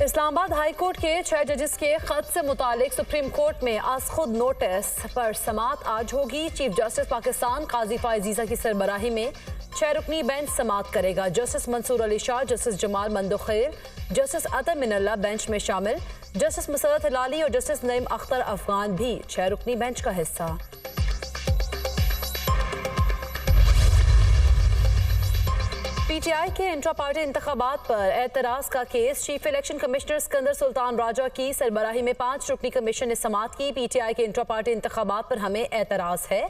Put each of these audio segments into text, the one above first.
Islamabad high court के 6 जजेस के खत से मुतालिक सुप्रीम कोर्ट में आज खुद नोटिस पर समाअत आज होगी। चीफ जस्टिस पाकिस्तान काजी फायजीजा की सरबराही में 6 रुकनी बेंच समाअत करेगा। Justice Mansoor Ali Shah, justice Jamal Mandokhail, justice Athar Minallah bench में शामिल। जस्टिस मुसरत हिलाली और जस्टिस नईम अख्तर अफगान भी 6 रुकनी बेंच का हिस्सा। पीटीआई के इंट्रा पार्टी इंतखाबात पर एतराज का case. Chief election commissioner Sikandar Sultan Raja की सरबराही में 5 रुकनी कमीशन ने समाअत की। पीटीआई के इंट्रा पार्टी इंतखाबात पर हमें एतराज है।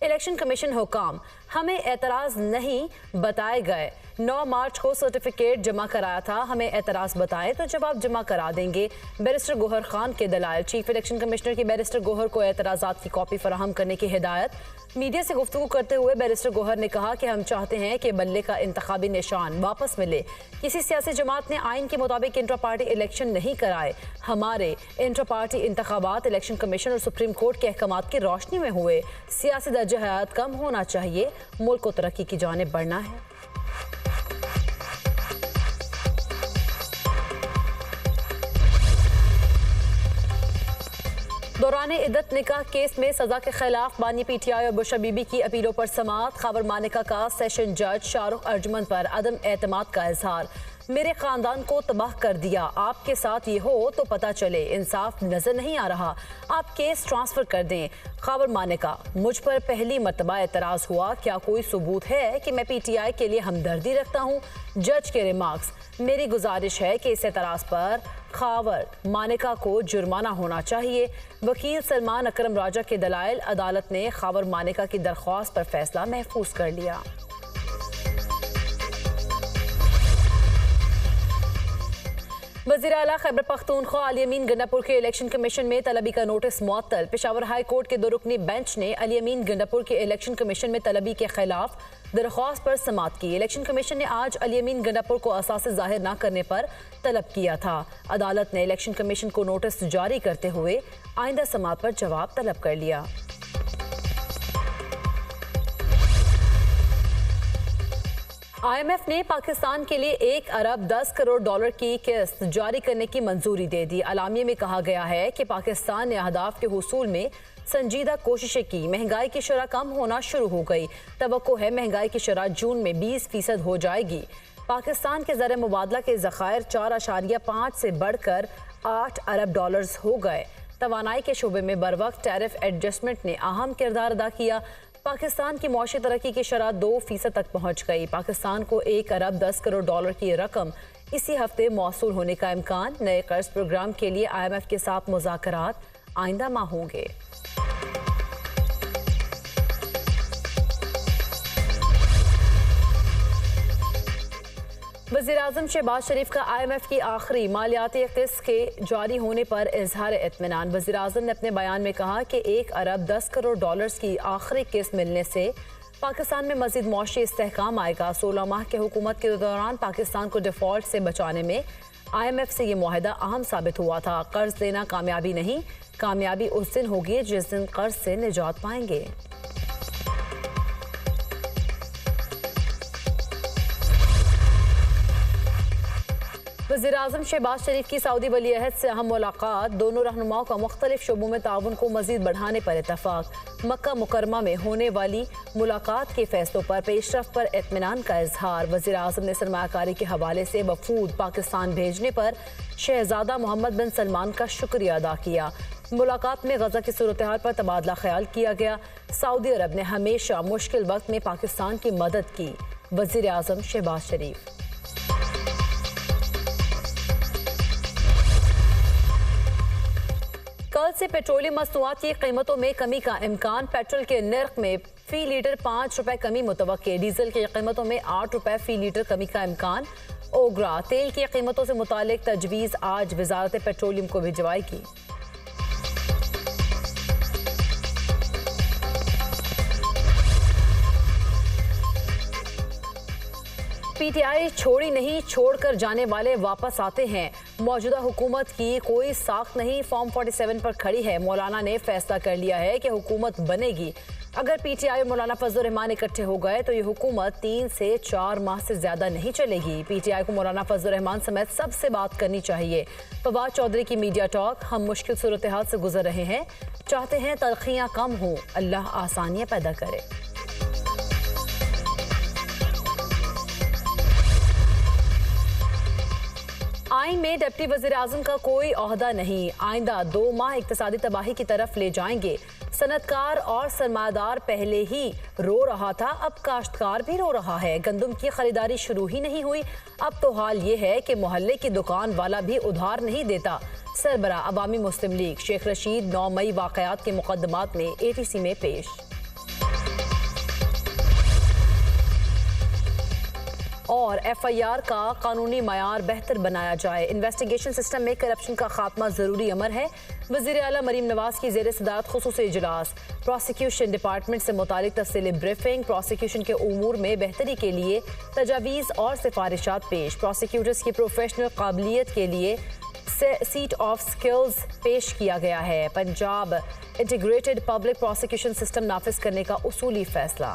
इलेक्शन कमीशन हुकाम हमें एतराज नहीं बताए गए। 9 मार्च को सर्टिफिकेट जमा कराया था, हमें एतराज बताएं तो जवाब जमा करा देंगे। बैरिस्टर गोहर खान के दलाइल। चीफ इलेक्शन कमिश्नर की बैरिस्टर गोहर को एतराजात की कॉपी फराहम करने की हिदायत। मीडिया से गुफ्तगू करते हुए बैरिस्टर गोहर ने कहा कि हम चाहते हैं कि बल्ले का इंतखाबी निशान वापस मिले। किसी सियासी जमात ने आइन के मुताबिक इंट्रा पार्टी इलेक्शन नहीं कराए। हमारे इंट्रा पार्टी इंतखाबात इलेक्शन कमीशन और सुप्रीम कोर्ट के अहकामात की रोशनी में हुए। सियासी दर्जा हयात कम होना चाहिए, मुल्क को तरक्की की जानिब बढ़ना है। दौरान इद्दत निकाह केस में सजा के खिलाफ बानी पीटीआई और बुशरा बीबी की अपीलों पर समाअत। खबर मानिका का सेशन जज शाहरुख अर्जुमन पर अदम एतमाद का इजहार। मेरे खानदान को तबाह कर दिया, आपके साथ ये हो तो पता चले, इंसाफ नजर नहीं आ रहा, आप केस ट्रांसफर कर दें। खबर मानिका, मुझ पर पहली मर्तबा एतराज हुआ, क्या कोई सबूत है कि मैं पीटीआई के लिए हमदर्दी रखता हूँ। जज के रिमार्क्स, मेरी गुजारिश है कि इस एतराज पर खावर मानिका को जुर्माना होना चाहिए। वकील सलमान अकरम राजा के दलाइल। अदालत ने खावर मानिका की दरख्वास्त पर फैसला महफूज कर लिया। वज़ीर आला खैबर पख्तूनख्वा अली अमीन गंडापुर के इलेक्शन कमीशन में तलबी का नोटिस मुअत्तल। पेशावर हाई कोर्ट के 2 रुकनी बेंच ने अली अमीन गंडापुर के इलेक्शन कमीशन में तलबी के खिलाफ दरख्वास्त पर समाअत की। इलेक्शन कमीशन ने आज अली अमीन गंडापुर को असासे जाहिर न करने पर तलब किया था। अदालत ने इलेक्शन कमीशन को नोटिस जारी करते हुए आइंदा समाअत पर जवाब तलब कर लिया। IMF ने पाकिस्तान के लिए 1 अरब 10 करोड़ डॉलर की किस्त जारी करने की मंजूरी दे दी। अलामिये में कहा गया है कि पाकिस्तान ने अहदाफ के हुसूल में संजीदा कोशिशें की। महंगाई की शरह कम होना शुरू हो गई। तवक्को है महंगाई की शरह जून में 20% हो जाएगी। पाकिस्तान के ज़र मुबादला के ज़खायर 4.5 से बढ़कर 8 अरब डॉलर्स हो गए। तवानाई के शोबे में बरवक्त टैरिफ एडजस्टमेंट ने अहम किरदार अदा किया। पाकिस्तान की मौशी तरक्की की शरह 2% तक पहुँच गई। पाकिस्तान को 1 अरब 10 करोड़ डॉलर की रकम इसी हफ्ते मौसूल होने का इम्कान। नए कर्ज प्रोग्राम के लिए IMF के साथ मुज़ाकरात आइंदा माह होंगे। वज़ीर-ए-आज़म शहबाज शरीफ का IMF की आखिरी मालियाती किस्त के जारी होने पर इजहार इत्मीनान। वज़ीर-ए-आज़म ने अपने बयान में कहा कि 1 अरब 10 करोड़ डॉलर्स की आखिरी किस्त मिलने से पाकिस्तान में मज़ीद मौशी इस्तेहकाम आएगा। 16 माह के हुकूमत के दौरान पाकिस्तान को डिफ़ॉल्ट से बचाने में IMF से ये मुआहदा अहम साबित हुआ था। कर्ज लेना कामयाबी नहीं, कामयाबी उस दिन होगी जिस दिन कर्ज से निजात पाएंगे। वज़ीर-ए-आज़म शहबाज शरीफ की सऊदी वली अहद से अहम मुलाकात। दोनों रहनुमाओं का मुख्तलिफ शोबों में ताउन को मज़ीद बढ़ाने पर इत्तफ़ाक़। मक्का मुकरमा में होने वाली मुलाकात के फैसलों पर पेशरफ पर इत्मीनान का इजहार। वज़ीर-ए-आज़म ने सरमायाकारी के हवाले से वफूद पाकिस्तान भेजने पर शहजादा मोहम्मद बिन सलमान का शुक्रिया अदा किया। मुलाकात में गजा की सूरत हाल पर तबादला ख्याल किया गया। सऊदी अरब ने हमेशा मुश्किल वक्त में पाकिस्तान की मदद की। वज़ीर-ए-आज़म शहबाज शरीफ। कल से पेट्रोलियम मसनूआत की कीमतों में कमी का इम्कान। पेट्रोल के नर्ख में फी लीटर 5 रुपए कमी मुतवक्के। डीजल की कीमतों में 8 रुपए फी लीटर कमी का इम्कान। ओगरा तेल की कीमतों से मुतालिक तजवीज़ आज वजारत पेट्रोलियम को भिजवाएगी। पीटीआई छोड़ी नहीं, छोड़कर जाने वाले वापस आते हैं। मौजूदा हुकूमत की कोई साख नहीं, फॉर्म 47 पर खड़ी है। मौलाना ने फैसला कर लिया है कि हुकूमत बनेगी। अगर पीटीआई और मौलाना फजल रहमान इकट्ठे हो गए तो ये हुकूमत 3 से 4 माह से ज्यादा नहीं चलेगी। पीटीआई को मौलाना फजल रहमान समेत सबसे बात करनी चाहिए। फवाद चौधरी की मीडिया टॉक। हम मुश्किल सूरत हाल से गुजर रहे हैं, चाहते हैं तलखियां कम हो, अल्लाह आसानियां पैदा करे। आइन में डिप्टी वज़ीर आज़म का कोई ओहदा नहीं। आइंदा 2 माह इक्तिसादी तबाही की तरफ ले जाएंगे। सनतकार और सरमादार पहले ही रो रहा था, अब काश्तकार भी रो रहा है। गंदम की खरीदारी शुरू ही नहीं हुई। अब तो हाल ये है कि मोहल्ले की दुकान वाला भी उधार नहीं देता। सरबरा अवामी मुस्लिम लीग शेख रशीद 9 मई वाकयात के मुकदमात में ATC में पेश। और FIR का कानूनी मयार बेहतर बनाया जाए। इन्वेस्टिगेशन सिस्टम में करप्शन का खात्मा जरूरी अमर है। वज़ीर आला मरीम नवाज की ज़ेर सदारत खुसूसी इजलास। प्रोसिक्यूशन डिपार्टमेंट से मुतालिक तफसीली ब्रीफिंग। प्रोसिक्यूशन के उमूर में बेहतरी के लिए तजावीज़ और सिफारिशात पेश। प्रोसिक्यूटर्स की प्रोफेशनल काबिलियत के लिए सीट ऑफ स्किल्स पेश किया गया है। Punjab integrated public prosecution system नाफिज करने का उसूली फैसला।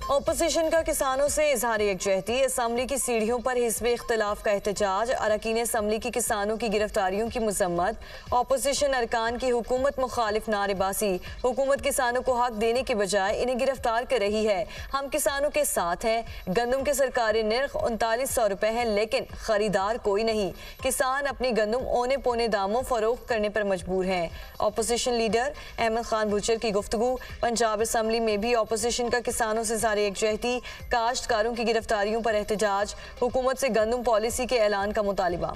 ओपोजिशन का किसानों से इजहार यकजहती। असम्बली की सीढ़ियों पर हिस्ब इख्तलाफ का एहतजाज। अरकान असम्बली की किसानों की गिरफ्तारियों की मजम्मत। ओपोजिशन अरकान की हुकूमत मुखालिफ नारेबाजी। हुकूमत किसानों को हक देने के बजाय इन्हें गिरफ्तार कर रही है। हम किसानों के साथ हैं। गंदम के सरकारी निर्ख 3900 रुपए है, लेकिन खरीदार कोई नहीं। किसान अपनी गंदम औने पौने दामों फरोख्त करने पर मजबूर हैं। ओपोजिशन लीडर अहमद खान बुचर की गुफ्तगू। पंजाब असम्बली में भी ओपोजिशन का किसानों से यकजहती। काश्तकारों की गिरफ्तारियों पर एहतजाज। हुकूमत से गंदम पॉलिसी के ऐलान का मुतालिबा।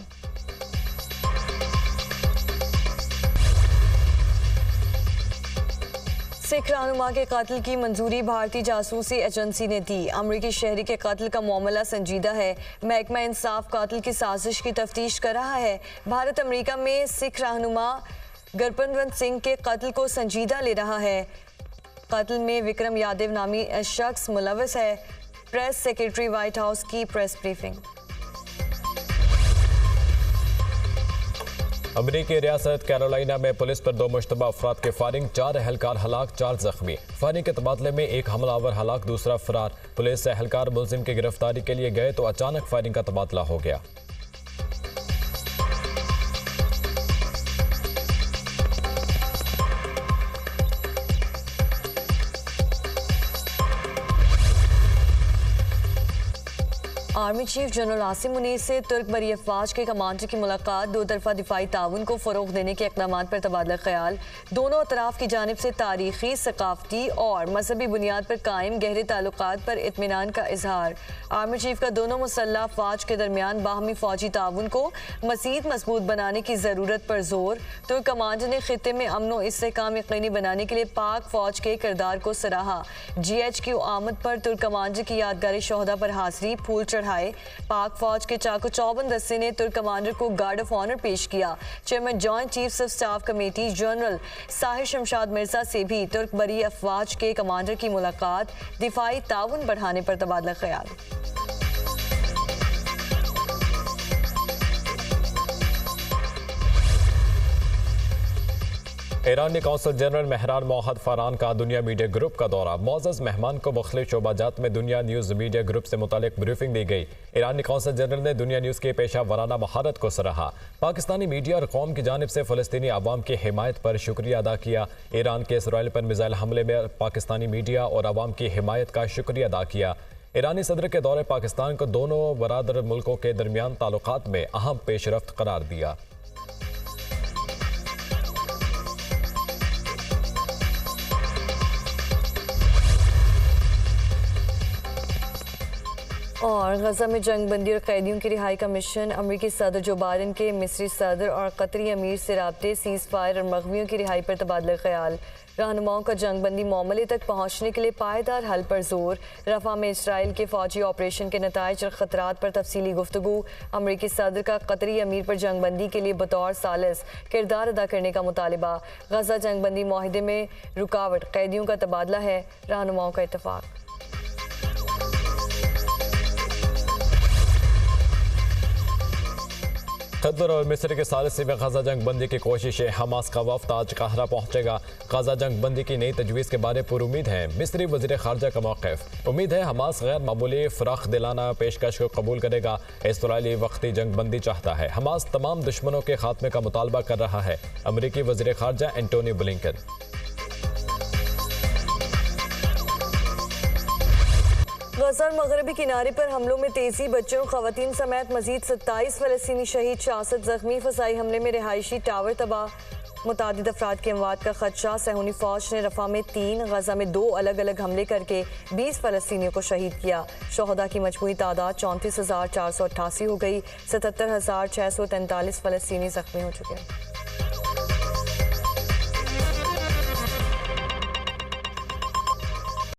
सिख रहनुमा के कत्ल की मंजूरी भारतीय जासूसी एजेंसी ने दी। अमरीकी शहरी के कत्ल का मामला संजीदा है। महकमा इंसाफ कत्ल की साजिश की तफ्तीश कर रहा है। भारत अमरीका में सिख रहनुमा गुरपतवंत सिंह के कत्ल को संजीदा ले रहा है। कत्ल में विक्रम यादव नामी शख्स मुलविस है। प्रेस सेक्रेटरी व्हाइट हाउस की प्रेस ब्रीफिंग। अमरीकी रियासत कैरोलिना में पुलिस पर 2 मुश्तबा अफराद के फायरिंग। 4 एहलकार हलाक, 4 जख्मी। फायरिंग के तबादले में एक हमलावर हलाक, दूसरा फरार। पुलिस से एहलकार मुलजिम की गिरफ्तारी के लिए गए तो अचानक फायरिंग का तबादला हो गया। Army chief general Asim Munir से तुर्क बरी अफवाज के कमांडर की मुलाकात। 2 तरफा दिफाई ताउन को फ़रोग़ देने के इक़दाम पर तबादला ख्याल। दोनों अतराफ़ की जानिब से तारीख़ी, सक़ाफ़ती और मजहबी बुनियाद पर कायम गहरे ताल्लुकात पर इत्मीनान का इजहार। आर्मी चीफ का दोनों मुसल्लह अफवाज के दरमियान बाहमी फ़ौजी ताउन को मज़ीद मजबूत बनाने की ज़रूरत पर जोर। तुर्क कमांडर ने खित्ते में अमन व इस्तेहकाम यकीनी बनाने के लिए पाक फ़ौज के किरदार को सराहा। GHQ आमद पर तुर्क कमांडर की यादगारी शोहदा पर हाजिरी, फूल चढ़ाए। पाक फौज के चाको चौबंद दस्ते ने तुर्क कमांडर को गार्ड ऑफ ऑनर पेश किया। Chairman joint chiefs of staff committee general Sahir Shamshad Mirza से भी तुर्क बरी अफवाज के कमांडर की मुलाकात। दिफाई ताउन बढ़ाने पर तबादला ख्याल। ईरानी कौंसल जनरल मेहरान मोहद फरहान का दुनिया मीडिया ग्रुप का दौरा। मोअज़्ज़ज़ मेहमान को मुख्तलिफ शोबाजात में दुनिया न्यूज़ मीडिया ग्रुप से मुतालिक ब्रीफिंग दी गई। ईरानी कौंसल जनरल ने दुनिया न्यूज़ के पेशा वराना महारत को सराहा। पाकिस्तानी मीडिया और कौम की जानिब से फ़लस्तीनी अवाम की हिमायत पर शुक्रिया अदा किया। ईरान के इसराइल पर मिसाइल हमले में पाकिस्तानी मीडिया और अवाम की हिमायत का शुक्रिया अदा किया। ईरानी सदर के दौरे पाकिस्तान को दोनों बरादर मुल्कों के दरमियान ताल्लुकात में अहम पेशरफ्त करार दिया। और गजा में जंग बंदी और कैदियों की रिहाई का मिशन। अमरीकी सदर जो बाइडन के मिस्री सदर और कतरी अमीर से राब्ते, सीज़ फायर और मग़वियों की रिहाई पर तबादला ख्याल। रहनुमाओं का जंग बंदी मामले तक पहुँचने के लिए पायदार हल पर जोर। रफा में इसराइल के फौजी ऑपरेशन के नताइज और ख़तरात पर तफसीली गुफ्तगू। अमरीकी सदर का कतरी अमीर पर जंग बंदी के लिए बतौर सालिस किरदार अदा करने का मुतालिबा। गजा जंग बंदी माहिदे में रुकावट कैदियों का तबादला है, रहनुमाओं का इत्तफाक। कतर और मिस्र के सालिसी में गजा जंग बंदी की कोशिशें। हमास का वफ्द आज काहिरा पहुंचेगा। गजा जंग बंदी की नई तजवीज़ के बारे पर उम्मीद है। मिस्री वज़ीर ख़ारजा का मौक़िफ़। उम्मीद है हमास गैर मामूली फ़राख दिलाना पेशकश को कबूल करेगा। इसराइली वक्ती जंग बंदी चाहता है। हमास तमाम दुश्मनों के खात्मे का मुतालबा कर रहा है। अमरीकी वज़ीर ख़ारजा एंटोनी ब्लिंकन। गजा और मगरबी किनारे पर हमलों में तेजी। बच्चों ख़वातीन समेत मजीद 27 फ़लस्तीनी शहीद, 66 जख्मी। फ़साई हमले में रिहायशी टावर तबाह, मुतादिद अफराद की अमवात का खदशा। सहूनी फ़ौज ने रफ़ा में 3, गजा में 2 अलग अलग हमले करके 20 फ़लस्तीनियों को शहीद किया। शोहदा की मजमूई तादाद 34,488 हो गई। 77,643 फ़लस्तीनी जख्मी हो चुके हैं।